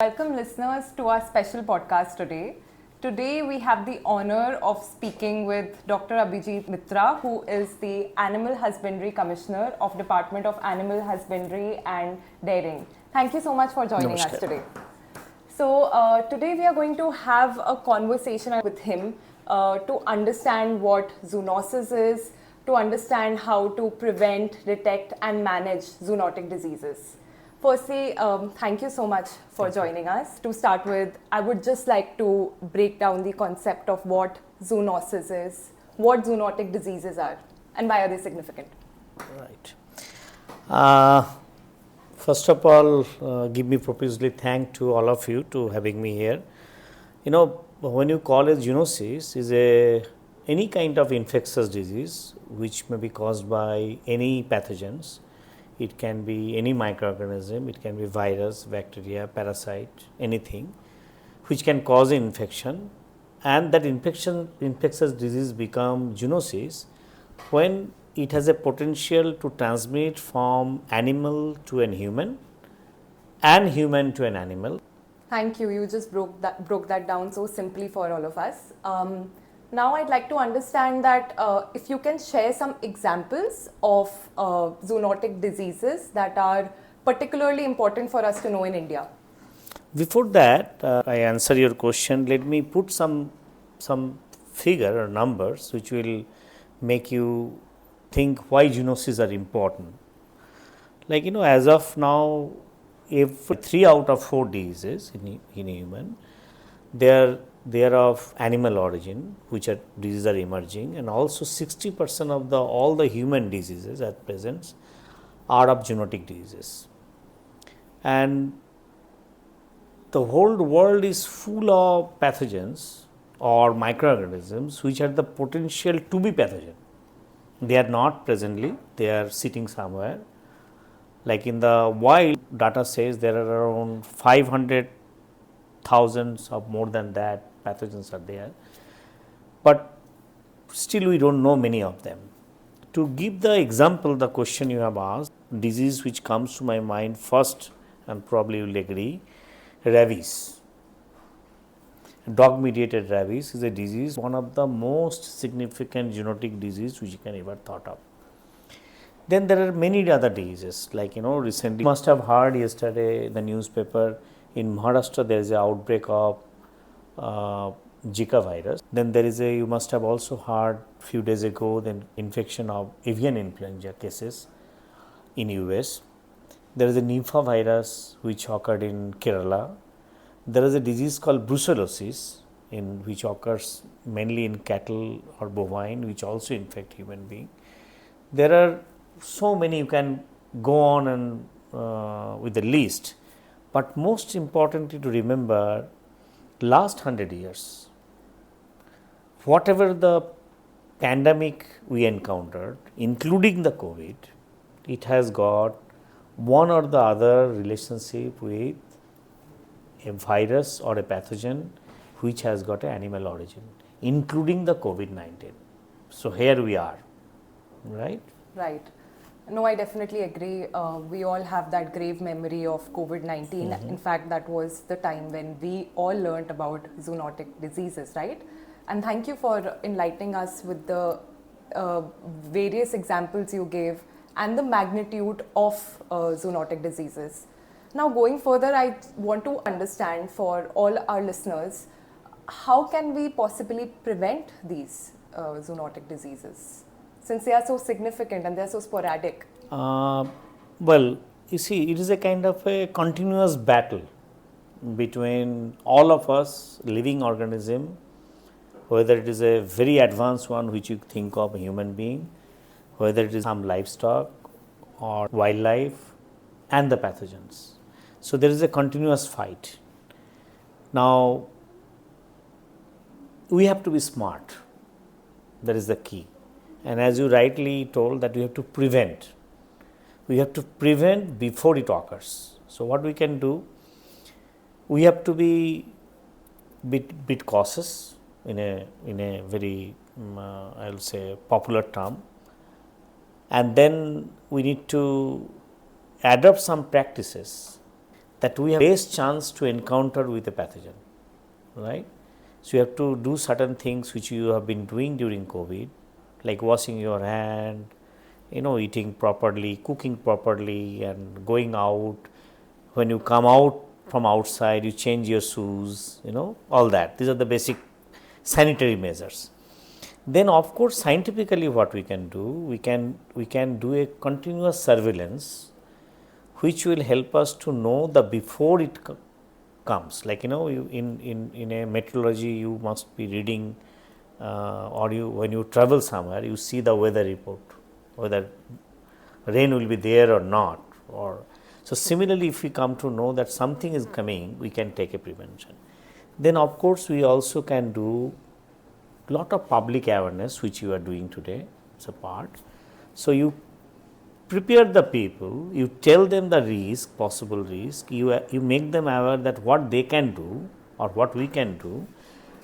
Welcome listeners to our special podcast today. Today we have the honor of speaking with Dr. Abhijit Mitra, who is the Animal Husbandry Commissioner of Department of Animal Husbandry and Dairying. Thank you so much for joining us today. So today we are going to have a conversation with him to understand what zoonosis is, to understand how to prevent, detect and manage zoonotic diseases. Firstly, thank you so much for joining us. To start with, I would just like to break down the concept of what zoonosis is, what zoonotic diseases are, and why are they significant. Right. First of all, give me profusely thank to all of you to having me here. You know, when you call it zoonosis, is any kind of infectious disease which may be caused by any pathogens. It can be any microorganism, it can be virus, bacteria, parasite, anything which can cause an infection, and that infectious disease become zoonosis when it has a potential to transmit from animal to an human and human to an animal. Thank you. You just broke that down so simply for all of us. Now I'd like to understand that if you can share some examples of zoonotic diseases that are particularly important for us to know in India. Before that, I answer your question, let me put some figure or numbers which will make you think why zoonoses are important. Like, you know, as of now, if 3 out of 4 diseases in human, they are of animal origin, diseases are emerging, and also 60% of all the human diseases at present are of zoonotic diseases. And the whole world is full of pathogens or microorganisms which have the potential to be pathogen. They are not presently, they are sitting somewhere. Like in the wild, data says there are around 500,000 or more than that pathogens are there, but still we don't know many of them. To give the example, the question you have asked, disease which comes to my mind first, and probably you will agree, rabies. Dog mediated rabies is a disease, one of the most significant zoonotic disease which you can ever thought of. Then there are many other diseases, like, you know, recently you must have heard yesterday in the newspaper, in Maharashtra there is an outbreak of Zika virus. Then there is you must have also heard few days ago, the infection of avian influenza cases in US. There is a Nipah virus which occurred in Kerala. There is a disease called brucellosis, which occurs mainly in cattle or bovine, which also infect human being. There are so many, you can go on and with the list, but most importantly to remember, last 100 years, whatever the pandemic we encountered, including the COVID, it has got one or the other relationship with a virus or a pathogen which has got an animal origin, including the COVID-19. So here we are, right? Right. No, I definitely agree. We all have that grave memory of COVID-19. In fact, that was the time when we all learned about zoonotic diseases, right? And thank you for enlightening us with the various examples you gave and the magnitude of zoonotic diseases. Now, going further, I want to understand for all our listeners, how can we possibly prevent these zoonotic diseases, since they are so significant and they are so sporadic? Well, you see, it is a kind of a continuous battle between all of us living organism, whether it is a very advanced one which you think of a human being, whether it is some livestock or wildlife, and the pathogens. So there is a continuous fight. Now, we have to be smart. That is the key. And as you rightly told, that we have to prevent. We have to prevent before it occurs. So what we can do, we have to be bit cautious in a very I will say popular term, and then we need to adopt some practices that we have best chance to encounter with a pathogen, right? So you have to do certain things which you have been doing during COVID, like washing your hand, eating properly, cooking properly, and going out. When you come out from outside, you change your shoes, all that. These are the basic sanitary measures. Then of course scientifically what we can do, we can do a continuous surveillance which will help us to know the before it comes. Like in a meteorology you must be reading or when you travel somewhere you see the weather report, whether rain will be there or not. Or so similarly, if we come to know that something is coming, we can take a prevention. Then of course we also can do lot of public awareness, which you are doing today. It's a part. So you prepare the people, you tell them the risk, possible risk, you make them aware that what they can do or what we can do,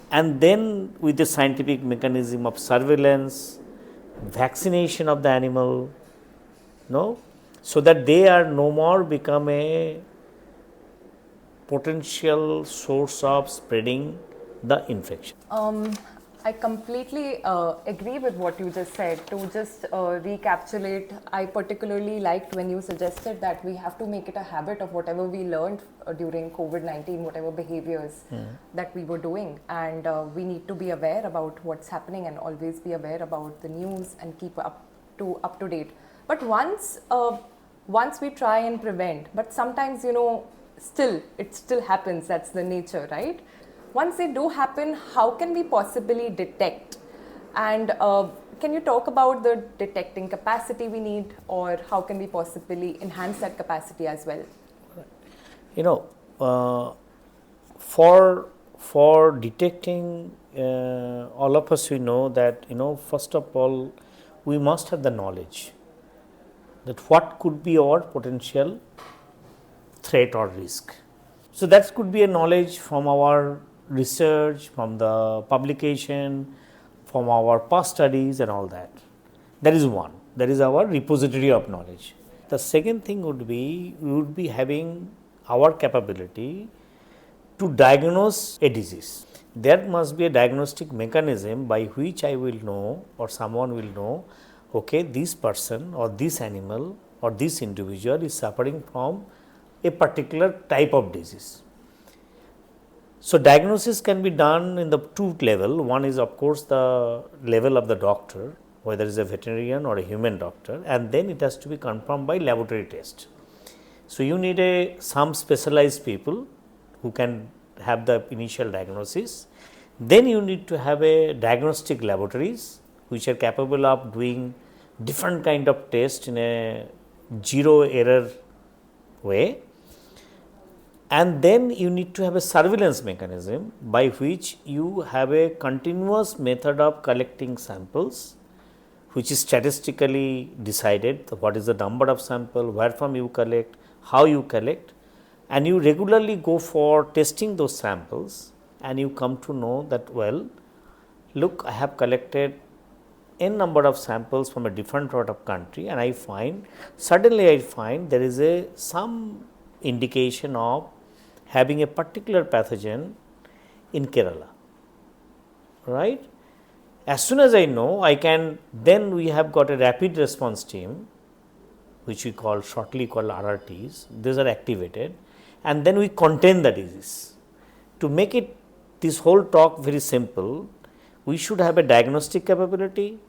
and then with the scientific mechanism of surveillance, vaccination of the animal, so that they are no more become a potential source of spreading the infection. I completely agree with what you just said. To just recapitulate, I particularly liked when you suggested that we have to make it a habit of whatever we learned during COVID-19, whatever behaviors that we were doing. And we need to be aware about what's happening and always be aware about the news and keep up to date. But once we try and prevent, but sometimes, it still happens. That's the nature, right? Once they do happen, how can we possibly detect? And can you talk about the detecting capacity we need, or how can we possibly enhance that capacity as well? For detecting, all of us we know that, first of all, we must have the knowledge that what could be our potential threat or risk. So that could be a knowledge from our research, from the publication, from our past studies and all that. That is one. That is our repository of knowledge. The second thing would be, we would be having our capability to diagnose a disease. There must be a diagnostic mechanism by which I will know, or someone will know, okay, this person or this animal or this individual is suffering from a particular type of disease. So diagnosis can be done in the two level. One is of course the level of the doctor, whether it is a veterinarian or a human doctor, and then it has to be confirmed by laboratory test. So you need some specialized people who can have the initial diagnosis. Then you need to have a diagnostic laboratories which are capable of doing different kind of tests in a zero error way. And then you need to have a surveillance mechanism by which you have a continuous method of collecting samples, which is statistically decided what is the number of sample, where from you collect, how you collect, and you regularly go for testing those samples, and you come to know that, well, look, I have collected n number of samples from a different part of country, and I find there is some indication of having a particular pathogen in Kerala, right? As soon as I know, then we have got a rapid response team, which we shortly call RRTs. These are activated, and then we contain the disease. To make this whole talk very simple, we should have a diagnostic capability,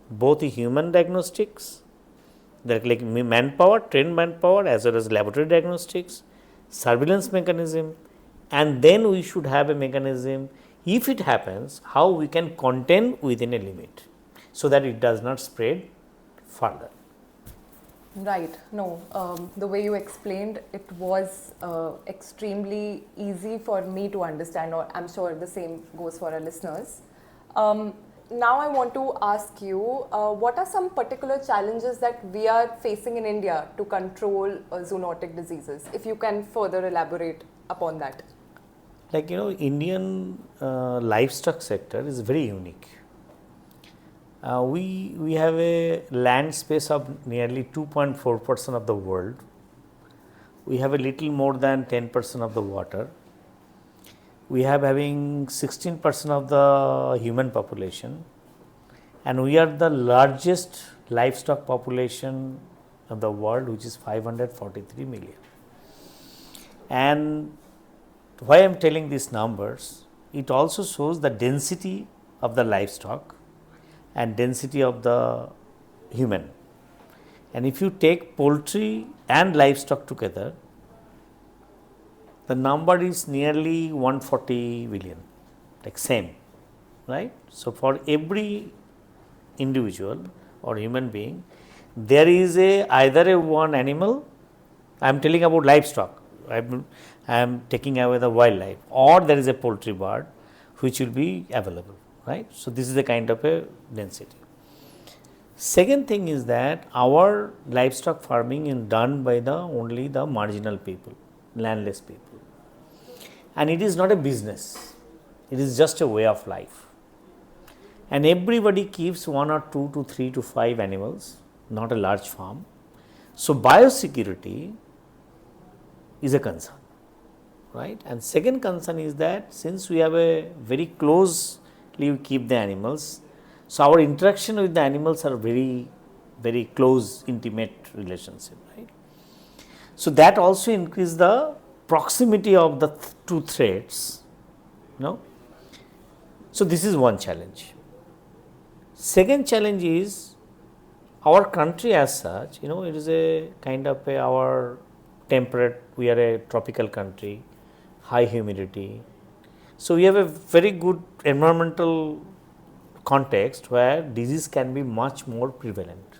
both human diagnostics, like manpower, trained manpower, as well as laboratory diagnostics, surveillance mechanism, and then we should have a mechanism, if it happens, how we can contain within a limit so that it does not spread further. Right. No, the way you explained it was extremely easy for me to understand, or I'm sure the same goes for our listeners. Now I want to ask you, what are some particular challenges that we are facing in India to control zoonotic diseases? If you can further elaborate upon that. Like, Indian livestock sector is very unique. We have a land space of nearly 2.4% of the world, we have a little more than 10% of the water. We have having 16% of the human population, and we are the largest livestock population of the world, which is 543 million. And why I am telling these numbers, it also shows the density of the livestock and density of the human. And if you take poultry and livestock together, the number is nearly 140 billion, like same, right? So, for every individual or human being, there is either a one animal, I am telling about livestock, I am taking away the wildlife, or there is a poultry bird which will be available, right. So, this is a kind of a density. Second thing is that our livestock farming is done by only the marginal people, landless people, and it is not a business, it is just a way of life, and everybody keeps 1 or 2 to 3 to 5 animals, not a large farm. So, biosecurity is a concern, right. And second concern is that since we have a very closely we keep the animals, so our interaction with the animals are very, very close, intimate relationship, right. So, that also increase the proximity of the two threads, So, this is one challenge. Second challenge is our country as such, it is a kind of our temperate, we are a tropical country, high humidity. So, we have a very good environmental context where disease can be much more prevalent.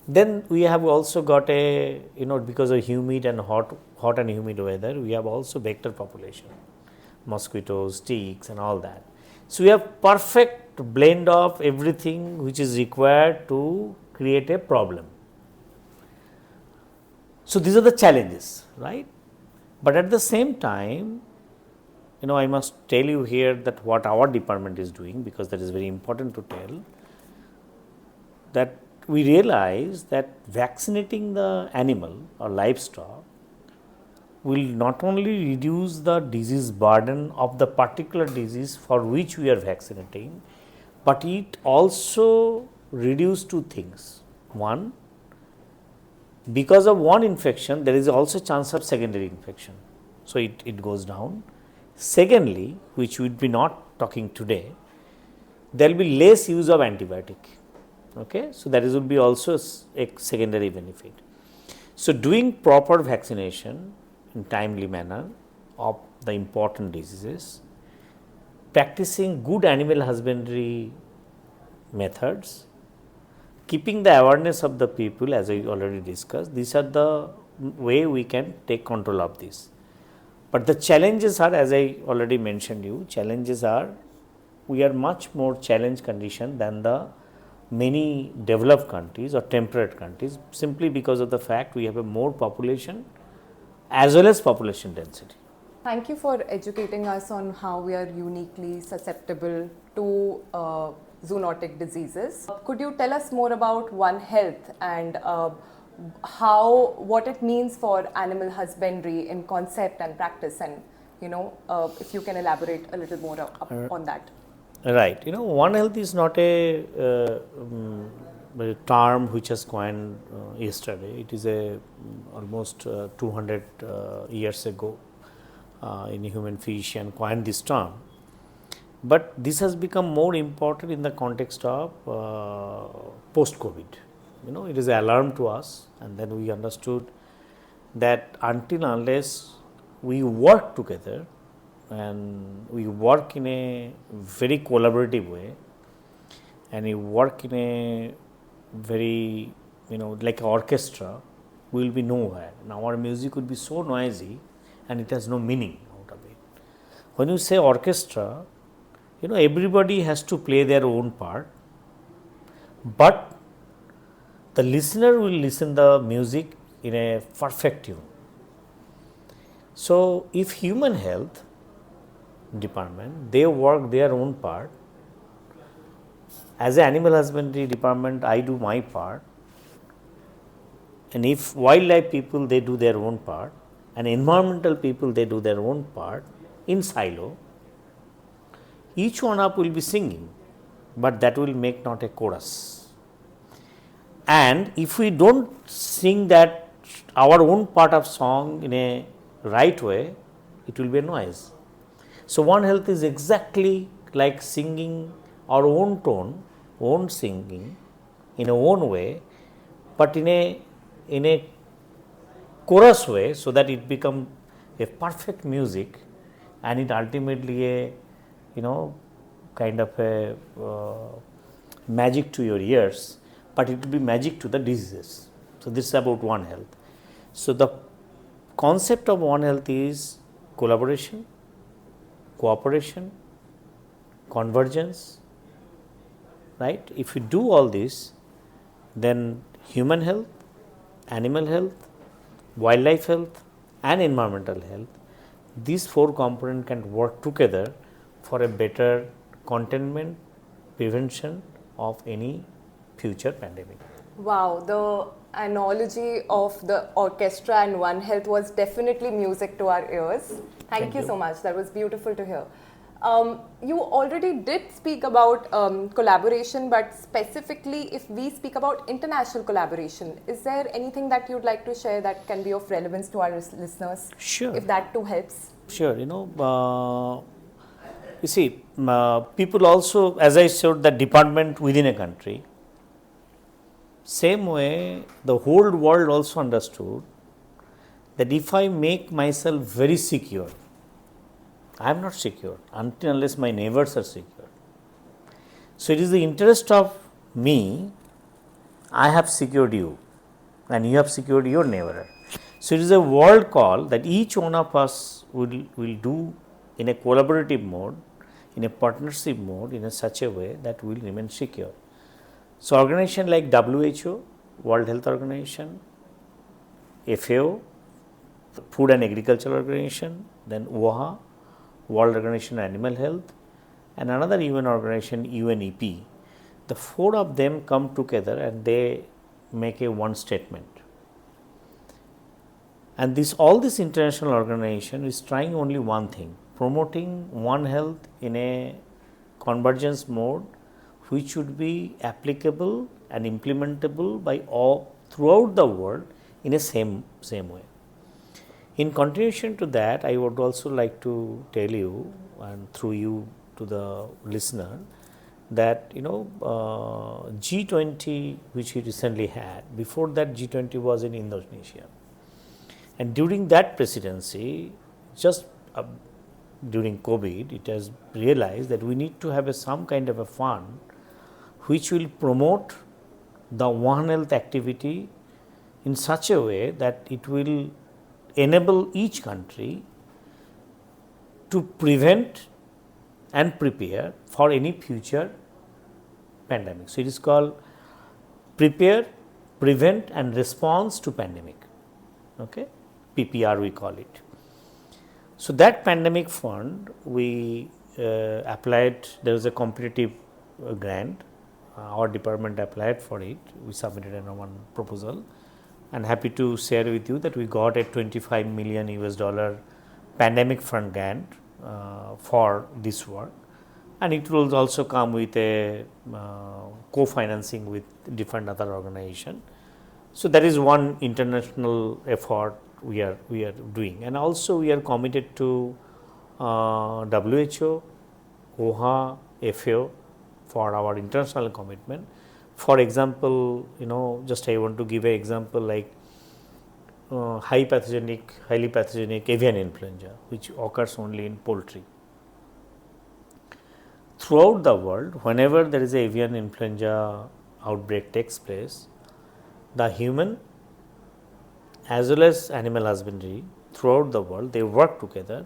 Then we have also got because of humid and hot and humid weather, we have also vector population, mosquitoes, ticks and all that. So, we have perfect blend of everything which is required to create a problem. So, these are the challenges, right. But at the same time, I must tell you here that what our department is doing, because that is very important to tell, that we realize that vaccinating the animal or livestock will not only reduce the disease burden of the particular disease for which we are vaccinating, but it also reduce two things. One, because of one infection, there is also chance of secondary infection. So, it goes down. Secondly, which we will be not talking today, there will be less use of antibiotic. Okay? So, that will be also a secondary benefit. So, doing proper vaccination in timely manner of the important diseases, practicing good animal husbandry methods, keeping the awareness of the people as I already discussed, these are the way we can take control of this. But the challenges are, as I already mentioned you, challenges are, we are much more challenge condition than the many developed countries or temperate countries, simply because of the fact we have a more population as well as population density. Thank you for educating us on how we are uniquely susceptible to zoonotic diseases. Could you tell us more about One Health and what it means for animal husbandry in concept and practice, and if you can elaborate a little more on that. Right. One Health is not a term which has coined yesterday. It is almost 200 years ago in human physician coined this term. But this has become more important in the context of post-COVID. It is an alarm to us, and then we understood that until unless we work together and we work in a very collaborative way, and we work in a very, like an orchestra, we will be nowhere. Now, our music would be so noisy and it has no meaning out of it. When you say orchestra, everybody has to play their own part, but the listener will listen the music in a perfect tune. So, if human health department, they work their own part, as an animal husbandry department, I do my part, And if wildlife people, they do their own part, and environmental people, they do their own part in silo, each one up will be singing, but that will make not a chorus. And if we don't sing that our own part of song in a right way, it will be a noise. So, One Health is exactly like singing our own tone, own singing in a own way, but in a chorus way, so that it become a perfect music, and it ultimately a kind of a magic to your ears, but it will be magic to the diseases. So, this is about One Health. So, the concept of One Health is collaboration, cooperation, convergence, right. If we do all this, then human health, animal health, wildlife health and environmental health, these four components can work together for a better containment, prevention of any future pandemic. Wow, the analogy of the orchestra and One Health was definitely music to our ears. Thank you so much. That was beautiful to hear. You already did speak about collaboration, but specifically if we speak about international collaboration, is there anything that you'd like to share that can be of relevance to our listeners? Sure. If that too helps. Sure, you see, people also, as I said, the department within a country, same way the whole world also understood that if I make myself very secure, I am not secure until unless my neighbors are secure. So, it is the interest of me, I have secured you and you have secured your neighbor. So, it is a world call that each one of us will do in a collaborative mode, in a partnership mode, in such a way that we will remain secure. So, organization like WHO, World Health Organization, FAO, Food and Agriculture Organization, then OHA, World Organization of Animal Health, and another UN organization, UNEP. The four of them come together and they make a one statement. And all this international organization is trying only one thing, promoting One Health in a convergence mode, which should be applicable and implementable by all throughout the world in a same way. In continuation to that, I would also like to tell you, and through you to the listener, that G20 which we recently had, before that G20 was in Indonesia, and during that presidency, just during COVID, it has realized that we need to have some kind of a fund which will promote the One Health activity in such a way that it will enable each country to prevent and prepare for any future pandemic. So, it is called prepare, prevent and response to pandemic, okay? PPR we call it. So, that pandemic fund we applied, there was a competitive grant, our department applied for it, we submitted one proposal, and happy to share with you that we got a $25 million US pandemic fund grant for this work, and it will also come with a co-financing with different other organization. So, that is one international effort we are doing, and also we are committed to WHO, OHA, FAO for our international commitment. For example, just I want to give an example like highly pathogenic avian influenza, which occurs only in poultry. Throughout the world, whenever there is a avian influenza outbreak takes place, the human as well as animal husbandry throughout the world, they work together,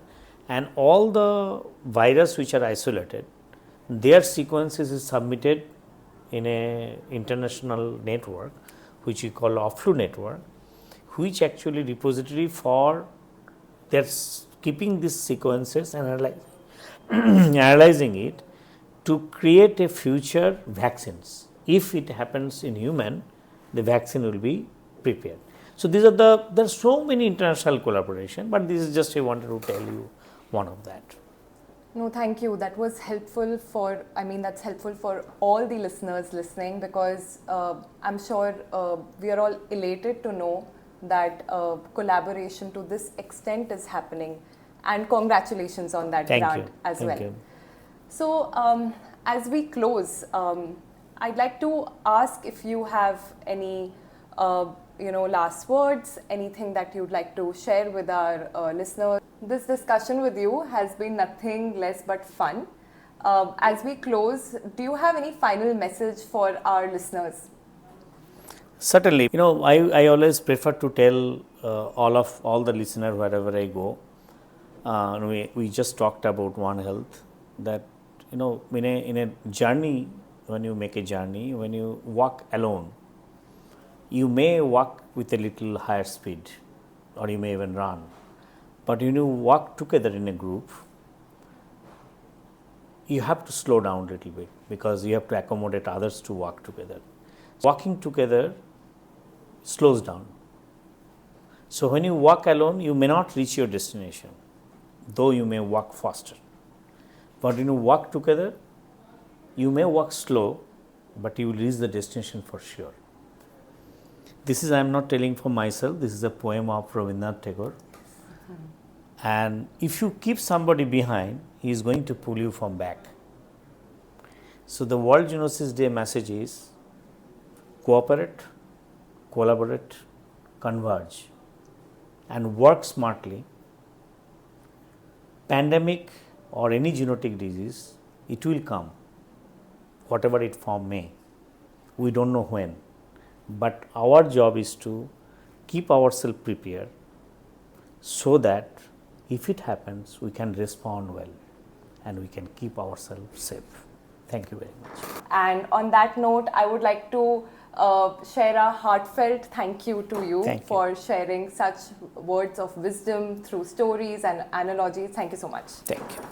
and all the virus which are isolated, their sequences is submitted in a international network which we call OFFLU network, which actually repository for they are keeping these sequences and analyzing it to create a future vaccines. If it happens in human, the vaccine will be prepared. So there are so many international collaboration, but this is just I wanted to tell you one of that. No, thank you. That was helpful that's helpful for all the listeners listening, because I'm sure we are all elated to know that collaboration to this extent is happening, and congratulations on that grant as well. Thank you. So as we close, I'd like to ask if you have any last words, anything that you'd like to share with our listeners. This discussion with you has been nothing less but fun. As we close, do you have any final message for our listeners? Certainly, I always prefer to tell all the listeners wherever I go. We just talked about One Health, that in a journey, when you make a journey, when you walk alone, you may walk with a little higher speed, or you may even run. But when you walk together in a group, you have to slow down a little bit, because you have to accommodate others to walk together. Walking together slows down. So when you walk alone, you may not reach your destination, though you may walk faster. But when you walk together, you may walk slow, but you will reach the destination for sure. This is, I am not telling for myself, this is a poem of Rabindranath Tagore. And if you keep somebody behind, he is going to pull you from back. So the World Zoonosis Day message is: cooperate, collaborate, converge, and work smartly. Pandemic or any zoonotic disease, it will come, whatever it form may. We don't know when. But our job is to keep ourselves prepared, so that if it happens, we can respond well and we can keep ourselves safe. Thank you very much. And on that note, I would like to share a heartfelt thank you to you for sharing such words of wisdom through stories and analogies. Thank you so much. Thank you.